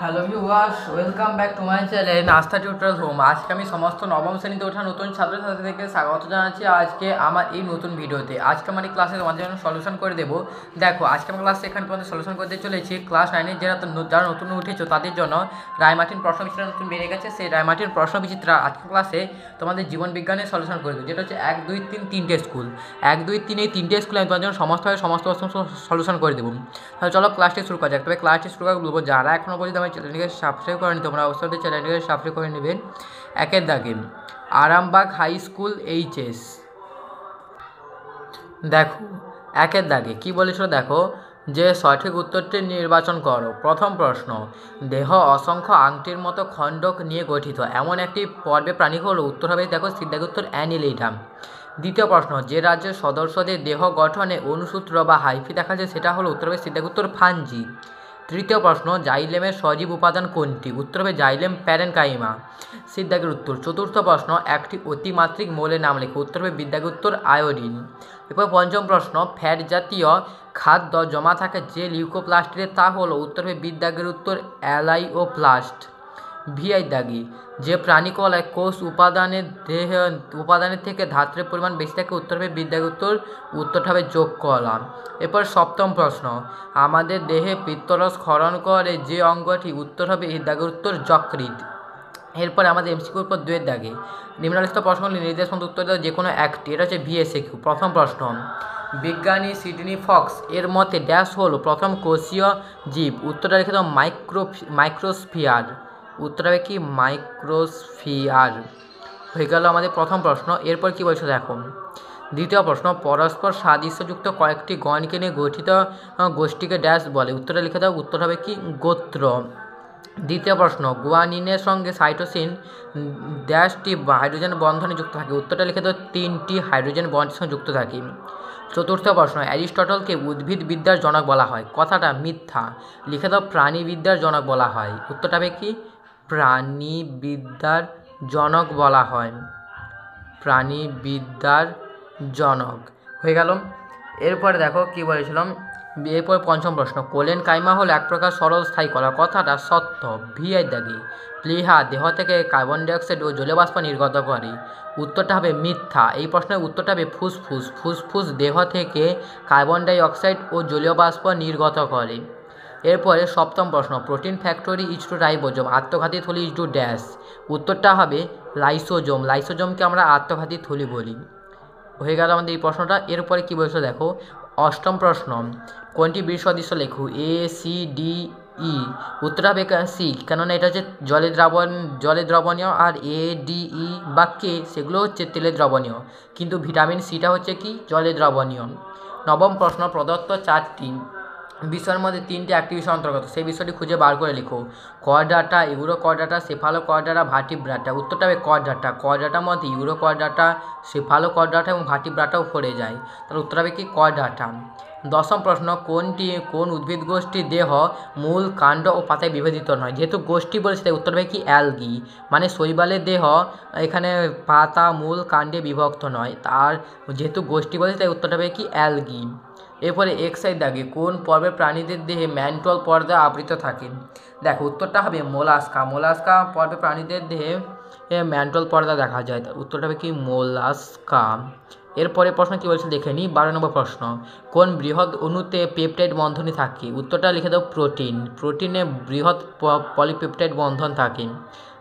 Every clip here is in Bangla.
Hello viewers, welcome back to my channel নাস্তা টিউটোরিয়াল হোম। আজকে আমি সমস্ত নবম শ্রেণীতে ওঠা নতুন ছাত্রছাত্রীদেরকে স্বাগত জানাচ্ছি আজকে আমার এই নতুন ভিডিওতে। আজকে আমার এই ক্লাসে তোমাদের জন্য সলিউশন করে দেবো। দেখো, আজকে আমার ক্লাসে এখানে তোমাদের সলিউশন করতে চলেছি ক্লাস 9-এর যারা নতুন উঠেছো তাদের জন্য রায়মার্টিন প্রশ্ন বিচিত্রা নতুন বেড়ে গেছে। সেই রায়মার্টিন প্রশ্ন বিচিত্রা আজকের ক্লাসে তোমাদের জীবন বিজ্ঞানের সলিউশন করে দেবো, যেটা হচ্ছে 1, 2, 3 তিনটে স্কুল। 1, 2, 3 এই তিনটে স্কুলে আমি তোমাদের জন্য সমস্ত প্রশ্ন সলিউশন করে দেবো। তাহলে চলো ক্লাসটি শুরু করা যাক। তবে ক্লাসটি শুরু করার বলবো, যারা এখনও পর্যন্ত আমার চ্যানেলটিকে সাবস্ক্রাইব করেনি তোমরা অবশ্যই চ্যানেলটিকে সাবস্ক্রাইব করে নেবেন। একের দাগে আরামবাগ হাই স্কুল এইচএস। দেখো, একের দাগে কী বলেছিল দেখো, যে সঠিক উত্তরটি নির্বাচন করো। প্রথম প্রশ্ন, দেহ অসংখ্য আংটির মতো খণ্ডক নিয়ে গঠিত এমন একটি পর্বে প্রাণী হলো, উত্তর হবে দেখো সিদ্ধার্থ উত্তর অ্যানিলিডা। দ্বিতীয় প্রশ্ন, যে রাজ্যের সদস্যদের দেহ গঠনে অনুসূত্র বা হাইফি দেখা যায় সেটা হলো, উত্তর হবে সিদ্ধার্থ উত্তর ফাঞ্জি। তৃতীয় প্রশ্ন, জাইলেমের সজীব উপাদান কোনটি? উত্তর হবে জাইলেম প্যারেনকাইমা। সিদ্ধার্থের উত্তর। চতুর্থ প্রশ্ন, একটি অতিমাত্রিক মৌলের নাম লেখো। উত্তর হবে বিদ্যার্থের উত্তর আয়োডিন। এরপর পঞ্চম প্রশ্ন, ফ্যাট জাতীয় খাদ্য জমা থাকে যে লিউকোপ্লাস্টে তা হলো, উত্তর হবে বিদ্যার্থের উত্তর অ্যালাইওপ্লাস্ট। ভিআই দাগি, যে প্রাণীকলায় কোষ উপাদানের থেকে ধাত্রের পরিমাণ বেশি থাকে, উত্তর হবে বিদ্যার্থের উত্তরটা হবে যোগ কলা। এরপর সপ্তম প্রশ্ন, আমাদের দেহে পিত্তরস ক্ষরণ করে যে অঙ্গটি, উত্তর হবে বিদ্যার্থের উত্তর যকৃৎ। এরপরে আমাদের এমসিকিউর উপর 2-এর দাগে নিম্নলিখিত প্রশ্নগুলি নির্দেশ মতো উত্তর দেওয়া যে কোনো একটি। এটা হচ্ছে ভিএসকিউ। প্রথম প্রশ্ন, বিজ্ঞানী সিডনি ফক্স এর মতে ড্যাশ হলো প্রথম কোষীয় জীব? উত্তরটা লিখে দাও মাইক্রোস্ফিয়ার। উত্তর হবে কি মাইক্রোস্ফিয়ার। হয়ে গেল আমাদের প্রথম প্রশ্ন। এরপর কি বলছো দেখো, দ্বিতীয় প্রশ্ন, পরস্পর সাদৃশ্যযুক্ত কয়েকটি গণকে নিয়ে গঠিত গোষ্ঠীকে ড্যাশ বলে? উত্তরটা লিখে দাও, উত্তর হবে কি গোত্র। দ্বিতীয় প্রশ্ন, গুয়ানিনের সঙ্গে সাইটোসিন ড্যাশটি হাইড্রোজেন বন্ধনে যুক্ত থাকে? উত্তরটা লিখে দাও 3টি হাইড্রোজেন বন্ডের সঙ্গে যুক্ত থাকে। চতুর্থ প্রশ্ন, অ্যারিস্টটলকে উদ্ভিদবিদ্যার জনক বলা হয়? কথাটা মিথ্যা, লিখে দাও প্রাণীবিদ্যার জনক বলা হয়। উত্তরটা হবে কি প্রাণীবিদ্যার জনক বলা হয়। প্রাণীবিদ্যার জনক হয়ে গেল। এরপরে দেখো কি বলেছিলাম, এরপর পঞ্চম প্রশ্ন, কোলেন কাইমা হলো এক প্রকার সরল স্থায়ী কলা? কথাটা সত্য। ভিআই দাগি, প্লীহা দেহ থেকে কার্বন ডাইঅক্সাইড ও জলীয় বাষ্প নির্গত করে? উত্তরটা হবে মিথ্যা। এই প্রশ্নের উত্তরটা হবে ফুসফুস। ফুসফুস দেহ থেকে কার্বন ডাইঅক্সাইড ও জলীয় বাষ্প নির্গত করে। এরপরে সপ্তম প্রশ্ন, protein factory is to ribosome, আত্মঘাতী থলি ইজ টু ড্যাশ? উত্তরটা হবে লাইসোজোম। লাইসোজোমকে আমরা আত্মঘাতী থলি বলি। হয়ে গেল আমাদের এই প্রশ্নটা। এরপরে কী বলছো দেখো, অষ্টম প্রশ্ন, কোনটি বীর সদৃশ্য লেখো? A C D E. উত্তরটা হবে সি, কেননা এটা হচ্ছে জলে দ্রবণীয়, আর এ ডি ই বা কে সেগুলো হচ্ছে তেলে দ্রবণীয়, কিন্তু ভিটামিন সিটা হচ্ছে কি জলে দ্রবণীয়। নবম প্রশ্ন, প্রদত্ত 4টি বিষয়ের মধ্যে 3টি একটি বিষয় অন্তর্গত, সেই বিষয়টি খুঁজে বার করে লিখো। Chordata, Urochordata, Cephalochordata, Vertebrata. উত্তরটা হবে কর্ডাটা। কর্ডাটার মধ্যে ইউরোকর্ডাটা, সেফালোকর্ডাটা এবং ভার্টিব্রাটাও পড়ে যায়, তাহলে উত্তর হবে কি কর্ডাটা। দশম প্রশ্ন, কোন উদ্ভিদ গোষ্ঠীর দেহ মূল, কাণ্ড ও পাতায় বিভাজিত নয়? যেহেতু গোষ্ঠী বলেছে তাই উত্তর হবে কি অ্যালগি, মানে শৈবালের দেহ এখানে পাতা, মূল, কাণ্ডে বিভক্ত নয়, আর যেহেতু গোষ্ঠী বলেছে তাই উত্তরটা হবে কি অ্যালগি। এরপরে এক্সাইড দাগে কোন পর্বের প্রাণীদের দেহে ম্যান্টল পর্দা আবৃত থাকে? দেখো, উত্তরটা হবে মোলাস্কা। মোলাস্কা পর্বের প্রাণীদের দেহে ম্যান্টল পর্দা দেখা যায়, উত্তরটা হবে কি মোলাস্কা। এরপরে প্রশ্ন কী বলছে দেখে নিই। 12 নম্বর প্রশ্ন, কোন বৃহৎ অণুতে পেপটাইড বন্ধনী থাকে? উত্তরটা লিখে দাও প্রোটিন। প্রোটিনে বৃহৎ পলিপেপটাইড বন্ধন থাকে।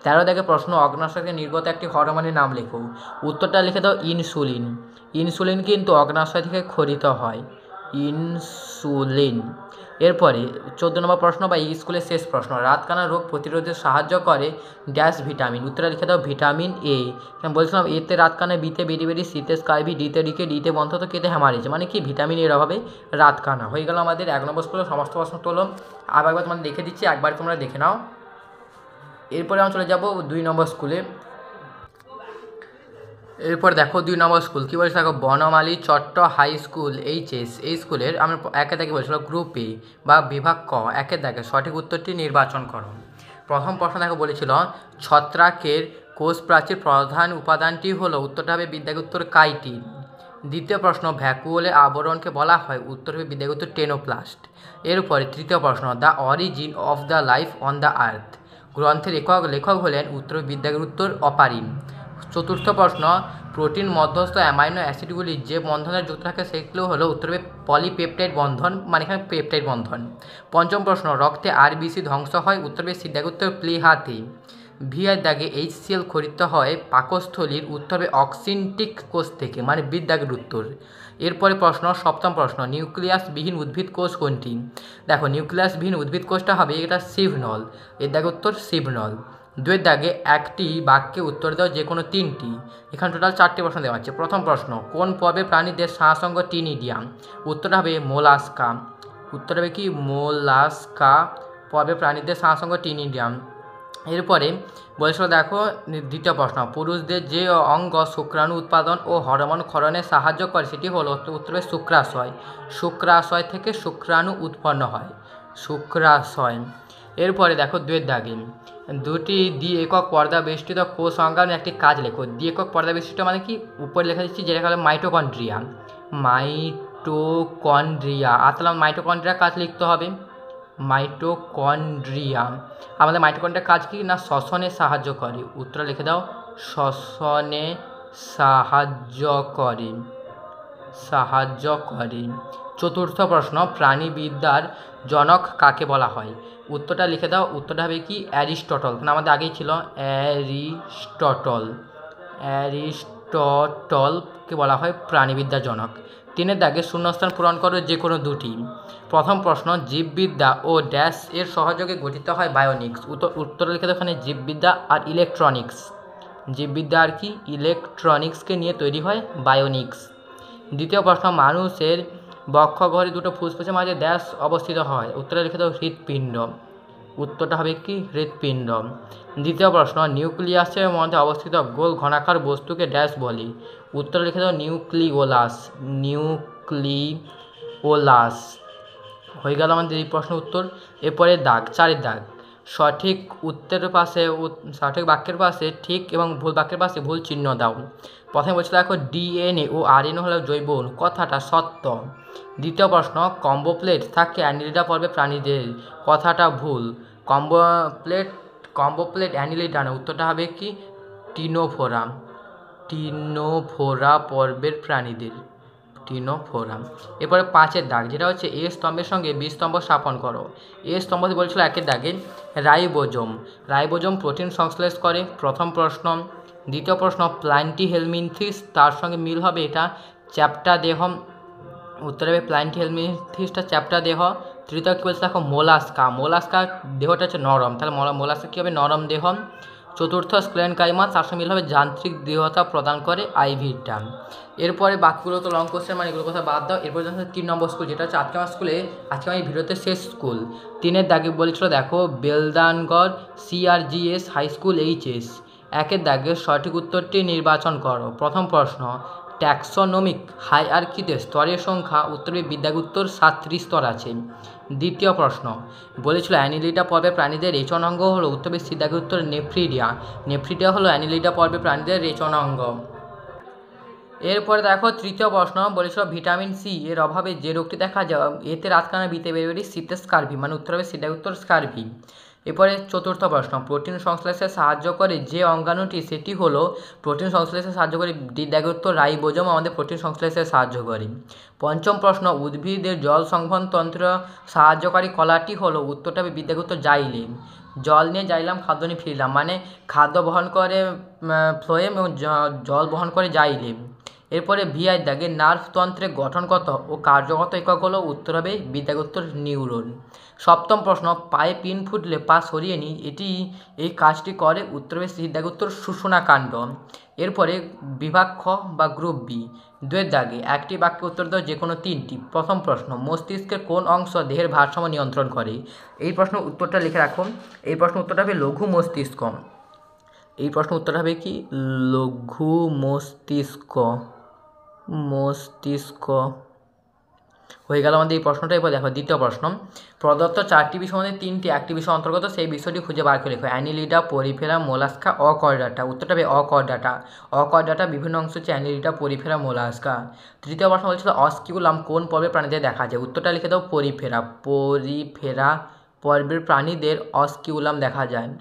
13 দাগে প্রশ্ন, অগ্ন্যাশয় থেকে নির্গত একটি হরমোনের নাম লেখো? উত্তরটা লিখে দাও ইনসুলিন। ইনসুলিন কিন্তু অগ্ন্যাশয় থেকে ক্ষরিত হয়, ইনসুলিন। এরপরে 14 নম্বর প্রশ্ন বা এই স্কুলের শেষ প্রশ্ন, রাতকানা রোগ প্রতিরোধে সাহায্য করে ড্যাশ ভিটামিন? উত্তরটা লিখে দাও ভিটামিন এ। বলছিলাম এতে রাতকানা, বিতে বেরি, সিতে স্কাইবি, ডিতে ডিকে, ডিতে বন্ধ, তো কেতে হ্যামারেজ, মানে কি ভিটামিন এর অভাবে রাতকানা। হয়ে গেল আমাদের 1 নম্বর স্কুলের সমস্ত প্রশ্ন তোলো। আবার একবার তোমাদের দেখে দিচ্ছি, একবার তোমরা দেখে নাও। এরপরে আমরা চলে যাব 2 নম্বর স্কুলে। এরপর দেখো 2 নম্বর স্কুল কী বলছে দেখো, বনমালী চট্ট হাই স্কুল এইচএস। এই স্কুলের আমরা একে দেখে বলছিল গ্রুপ এ বা বিভাগ ক, একে দেখে সঠিক উত্তরটি নির্বাচন করো। প্রথম প্রশ্ন দেখো বলেছিল, ছত্রাকের কোষ প্রাচীর প্রধান উপাদানটি হলো? উত্তরটা হবে বিদ্যাকে উত্তর কাইটিন। দ্বিতীয় প্রশ্ন ভ্যাকুওলের আবরণকে বলা হয়, উত্তর হবে বিদ্যাগত টেনোপ্লাস্ট। এরপরে তৃতীয় প্রশ্ন the origin of the life on the earth গ্রন্থের লেখক হলেন, উত্তর বিদ্যাগত অপারিন। চতুর্থ প্রশ্ন প্রোটিন মধ্যস্থ অ্যামাইনো অ্যাসিডগুলি যে বন্ধনে যুক্ত থাকে সেগুলো হলো, উত্তর হবে পলিপেপটাইড বন্ধন, মানে এখানে পেপটাইড বন্ধন। পঞ্চম প্রশ্ন রক্তে আরবিসি ধ্বংস হয়, উত্তর হবে সিদ্ধাগত প্লিহাতে। ভিআর দাগে HCl খরিত হয় পাকস্থলীর, উত্তর হবে অক্সিনটিক কোষ থেকে, মানে বিদ্যাগের উত্তর। এরপরে প্রশ্ন সপ্তম প্রশ্ন নিউক্লিয়াসবিহীন উদ্ভিদ কোষ কোনটি? দেখো নিউক্লিয়াসবিহীন উদ্ভিদ কোষটা হবে এটা সিভনল, এর দাগে উত্তর সিভনল। দুয়ের দাগে একটি বাক্যে উত্তর দাও যে কোনো তিনটি। এখানে টোটাল 4টি প্রশ্ন দেওয়া আছে। প্রথম প্রশ্ন কোন পর্বের প্রাণীদের শ্বাসঙ্গ টিনিডিয়াম? উত্তরটা হবে মোলাস্কা। উত্তর হবে কি মোলাস্কা পর্বের প্রাণীদের শ্বাসঙ্গ টিনিডিয়াম। এরপরে বলেছিল দেখো দ্বিতীয় প্রশ্ন পুরুষদের যে অঙ্গ শুক্রাণু উৎপাদন ও হরমোন ক্ষরণে সাহায্য করে সেটি হলো, উত্তরে শুক্রাশয়। শুক্রাশয় থেকে শুক্রাণু উৎপন্ন হয়, শুক্রাশয়। এরপরে দেখো দুয়ের দাগে দুটি দ্বি একক পর্দা বেষ্টিত কোষ অঙ্গাণু একটি কাজ লেখো। দ্বি একক পর্দা বেষ্টিত মানে কি, উপরে লেখা দিচ্ছি যেটা হলো মাইটোকন্ড্রিয়া, মাইটোকন্ড্রিয়া। আসলে মাইটোকন্ড্রিয়া কাজ লিখতে হবে, মাইটোকন্ড্রিয়া। আমাদের মাইটোকন্ড্রিয়ার কাজ কি না, শ্বসনে সাহায্য করে। উত্তর লিখে দাও শ্বসনে সাহায্য করে, সাহায্য করে। চতুর্থ প্রশ্ন প্রাণীবিদ্যার জনক কাকে বলা হয়? উত্তরটা লিখে দাও, উত্তরটা হবে কি অ্যারিস্টটল, কারণ আমাদের আগেই ছিল অ্যারিস্টটল। অ্যারিস্টটলকে বলা হয় প্রাণীবিদ্যার জনক। তিনের দাগে শূন্যস্থান পূরণ করো যে কোনো দুটি। প্রথম প্রশ্ন জীববিদ্যা ও ড্যাশ এর সহযোগে গঠিত হয় বায়োনিক্স। উত্তর লিখে দাও এখানে জীববিদ্যা আর ইলেকট্রনিক্স। জীববিদ্যা আর কি ইলেকট্রনিক্সকে নিয়ে তৈরি হয় বায়োনিক্স। দ্বিতীয় প্রশ্ন মানুষের বক্ষগহ্বরে দুটো ফুসফুসের মাঝে ড্যাশ অবস্থিত হয়। উত্তরে লিখে দাও হৃৎপিণ্ড। উত্তরটা হবে কি হৃৎপিণ্ড। দ্বিতীয় প্রশ্ন নিউক্লিয়াসের মধ্যে অবস্থিত গোল ঘনাকার বস্তুকে ড্যাশ বলে। উত্তরে লিখে দাও নিউক্লিওলাস। নিউক্লিওলাস হয়ে গেল আমাদের এই প্রশ্ন উত্তর। এরপরে দাগ চারের দাগ সঠিক উত্তরের পাশে সঠিক বাক্যের পাশে ঠিক এবং ভুল বাক্যের পাশে ভুল চিহ্ন দাও। প্রথমে বলছিল দেখো ডিএনএ ও আরএনএ হলো জৈব অণু, কথাটা সত্য। দ্বিতীয় প্রশ্ন কম্বোপ্লেট থাকে অ্যানিলিডা পর্বে প্রাণীদের, কথাটা ভুল। কম্বোপ্লেট অ্যানিলিডা না, উত্তরটা হবে কি টিনোফোরা। টিনোফোরা পর্বের প্রাণীদের, টিনোফোরা। এরপরে পাঁচের দাগ যেটা হচ্ছে এ স্তম্ভের সঙ্গে বি স্তম্ভ স্থাপন করো। এ স্তম্ভ বলছিল একের দাগে রাইবোজোম। রাইবোজোম প্রোটিন সংশ্লেষ করে, প্রথম প্রশ্ন। দ্বিতীয় প্রশ্ন প্ল্যান্টিহেলমিনথিস, তার সঙ্গে মিল হবে এটা চ্যাপ্টা দেহ। উত্তরে হবে প্ল্যান্টিহেলমিনথিসটা চ্যাপ্টা দেহ। তৃতীয় কী বলছে দেখো মোলাস্কা। মোলাস্কার দেহটা হচ্ছে নরম, তাহলে মোলাস্কা কী হবে নরম দেহ। চতুর্থ স্ক্লেনকাইমা, তার সঙ্গে মিল হবে যান্ত্রিক দৃঢ়তা প্রদান করে আইভিটা। এরপরে বাকিগুলো তো লং কোশ্চেন, মানে এগুলো কথা বাদ দাও। এরপর যখন 3 নম্বর স্কুল যেটা হচ্ছে আজকে আমার স্কুলে, আজকে আমার এই ভিডিওতে শেষ স্কুল। 3-এর দাগে বলেছিল দেখো বেলদানগড় CRGS হাই স্কুল HS। 1-এর দাগে সঠিক উত্তরটি নির্বাচন করো। প্রথম প্রশ্ন ট্যাক্সোনমিক হায়ারার্কিতে স্তরের সংখ্যা, উত্তরে বিদ্যাগুত্তর 37 স্তর আছে। দ্বিতীয় প্রশ্ন বলেছিল অ্যানিলিডা পর্বে প্রাণীদের রেচনাঙ্গ হলো, উত্তরে সিদ্ধাগুত্তর নেফ্রিডিয়া। নেফ্রিডিয়া হলো অ্যানিলিডা পর্বে প্রাণীদের রেচনাঙ্গ। এরপরে দেখো তৃতীয় প্রশ্ন বলেছিল ভিটামিন সি এর অভাবে যে রোগটি দেখা যায়, এতে রাতকানা বিতে বেরোবে শীতের স্কার্ভি, মানে উত্তর হবে সিদ্ধাগুত্তর স্কার্ভি। এরপরে চতুর্থ প্রশ্ন প্রোটিন সংশ্লেষে সাহায্য করে যে অঙ্গাণুটি, সেটি হলো প্রোটিন সংশ্লেষে সাহায্য করে বিদ্যাগুত্তর রাইবোজোম আমাদের প্রোটিন সংশ্লেষে সাহায্য করে। পঞ্চম প্রশ্ন উদ্ভিদের জল সংবহন তন্ত্র সাহায্যকারী কলাটি হলো, উত্তরটা হবে বিদ্যাগুত্তর জাইলেম। জল নিয়ে যাইলাম, খাদ্য নিয়ে ফিরলাম, মানে খাদ্য বহন করে ফ্লোয়েম এবং জল বহন করে জাইলেম। এরপরে ভিআই দাগে নার্ভতন্ত্রের গঠনগত ও কার্যগত একক হলো, উত্তর হবে বিদ্যাগুত্তর নিউরন। সপ্তম প্রশ্ন পায়ে পিন ফুটলে পা সরিয়ে নিই, এই কাজটি করে, উত্তর হবে সিদ্ধাগুত্তর সুষুনাকাণ্ড। এরপরে বিভাগ খ বা গ্রুপ বি 2-এর দাগে একটি বাক্যে উত্তর দাও যে কোনো 3টি। প্রথম প্রশ্ন মস্তিষ্কের কোন অংশ দেহের ভারসাম্য নিয়ন্ত্রণ করে? এই প্রশ্ন উত্তরটা লিখে রাখো। এই প্রশ্ন উত্তরটা হবে লঘু মস্তিষ্ক। এই প্রশ্ন উত্তরটা হবে কি লঘু মস্তিষ্ক। মস্তিষ্ক। হয়ে গেল আমাদের এই প্রশ্নটা। এবার দেখো দ্বিতীয় প্রশ্ন, প্রদত্ত 4টি বিষয় মধ্যে 3টি একটি বিষয় অন্তর্গত, সেই বিষয়টি খুঁজে বার করে লেখো। Annelida, Porifera, Mollusca, Achordata. উত্তরটা হবে অকর্ডাটা। অকর্ডাটা বিভিন্ন অংশ হচ্ছে অ্যানিলিডা, পরিফেরা, মোলাস্কা। তৃতীয় প্রশ্ন বলছিল অস্কিউলাম কোন পর্বের প্রাণীদের দেখা যায়। উত্তরটা লিখে দাও পরিফেরা। পরিফেরা পর্বের প্রাণীদের অস্কিউলাম দেখা যায়।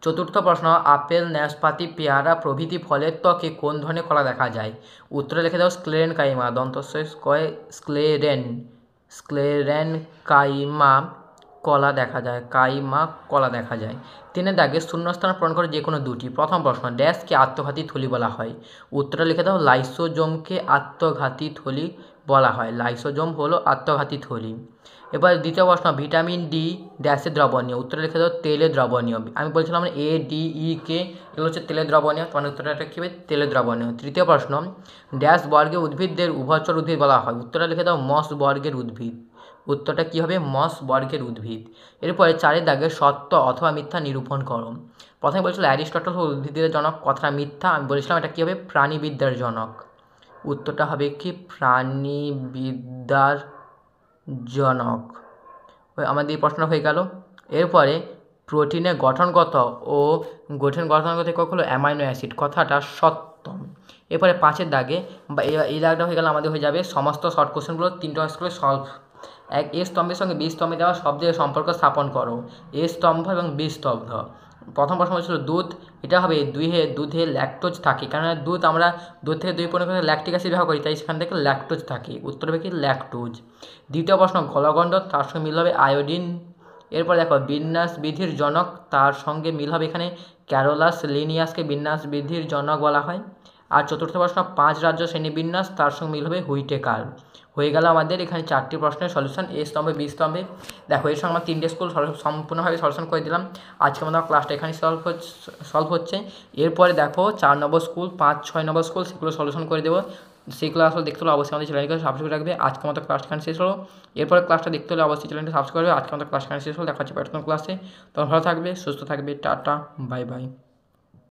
চতুর্থ প্রশ্ন, আপেল, নাশপাতি, পেয়ারা প্রভৃতি ফলের ত্বকে কোন ধরনের কলা দেখা যায়। উত্তরে লিখে দাও স্ক্লেরেন কাইমা। দন্তস্বয় কয় স্ক্লেরেন। স্ক্লেরেন কাইমা কলা দেখা যায়। কাইমা কলা দেখা যায়। 3 দাগে শূন্যস্থান পূরণ করে যে কোনো দুটি। প্রথম প্রশ্ন, ড্যাশকে আত্মঘাতী থলি বলা হয়। উত্তরে লিখে দাও লাইসোজোমকে আত্মঘাতী থলি বলা হয়। লাইসোজোম হলো আত্মঘাতী থলি। এবার দ্বিতীয় প্রশ্ন, ভিটামিন ডি ড্যাশে দ্রবণীয়। উত্তরে লিখে দাও তেলে দ্রবণীয়। আমি বলছিলাম ADE এগুলো হচ্ছে তেলে দ্রবণীয়, তোমার উত্তরটা কী হবে তেলে দ্রবণীয়। তৃতীয় প্রশ্ন, ড্যাশ বর্গের উদ্ভিদদের উভচর উদ্ভিদ বলা হয়। উত্তরে লিখে দাও মস বর্গের উদ্ভিদ। উত্তরটা কী হবে মস বর্গের উদ্ভিদ। এরপরে 4 দাগে সত্য অথবা মিথ্যা নিরূপণ করো। প্রথমে বলেছিল অ্যারিস্টটল হল উদ্ভিদের জনক, কথাটা মিথ্যা। আমি বলেছিলাম এটা কী হবে প্রাণীবিদ্যার জনক। উত্তরটা হবে কি প্রাণীবিদ্যার জনক। আমাদের এই প্রশ্ন হয়ে গেল। এরপরে প্রোটিনের গঠনগত ও গঠনগত একক হলো অ্যামাইনো অ্যাসিড, কথাটা সত্য। এরপরে 5 দাগে বা এই দাগটা হয়ে গেলে আমাদের হয়ে যাবে সমস্ত শর্ট কোশ্চেনগুলো 3টা স্কুলে সলভ। এ স্তম্ভের সঙ্গে বি স্তম্ভে দেওয়া শব্দের সম্পর্ক স্থাপন করো। এ স্তম্ভ এবং বি স্তম্ভ। প্রথম প্রশ্ন হচ্ছিল দুধ, এটা হবে দুধে ল্যাকটোজ থাকে, কারণ দুধ থেকে দই পণ্য করে ল্যাকটিক অ্যাসিড ব্যবহার করি, তাই সেখান থেকে ল্যাকটোজ থাকে। উত্তর হবে কি ল্যাকটোজ। দ্বিতীয় প্রশ্ন, গলগণ্ড, তার সঙ্গে মিল হবে আয়োডিন। এরপর দেখো বিন্যাস বিধির জনক, তার সঙ্গে মিল হবে এখানে ক্যারোলাস লিনিয়াসকে বিন্যাস বিধির জনক বলা হয়। আর চতুর্থ প্রশ্ন, 5 রাজ্য শ্রেণীবিন্যাস, তার সঙ্গে মিল হবে হুইটেকার। হয়ে গেল আমাদের এখানে 4টি প্রশ্নের সলিউশন এ স্তম্ভে বি স্তম্ভে। দেখো এর সঙ্গে আমরা 3টে স্কুল সম্পূর্ণভাবে সলিউশন করে দিলাম। আজকে আমাদের ক্লাসটা এখানেই সলভ হচ্ছে। এরপরে দেখো 4 নম্বর স্কুল, 5, 6 নম্বর স্কুল, সেগুলো সলিউশন করে দেবো। সেই ক্লাসগুলো দেখতে হলে অবশ্যই আমাদের চ্যানেলকে সাবস্ক্রাইব রাখবে। আজকে আমাদের ক্লাসটা এখানে শেষ হলো। এরপরে ক্লাসটা দেখতে হলে অবশ্যই চ্যানেলটা সাবস্ক্রাইব করবে। আজকে আমাদের ক্লাসটা এখানে শেষ হলো। দেখা হচ্ছে পরবর্তী ক্লাসে। তখন ভালো থাকবে, সুস্থ থাকবে। Tata, bye bye.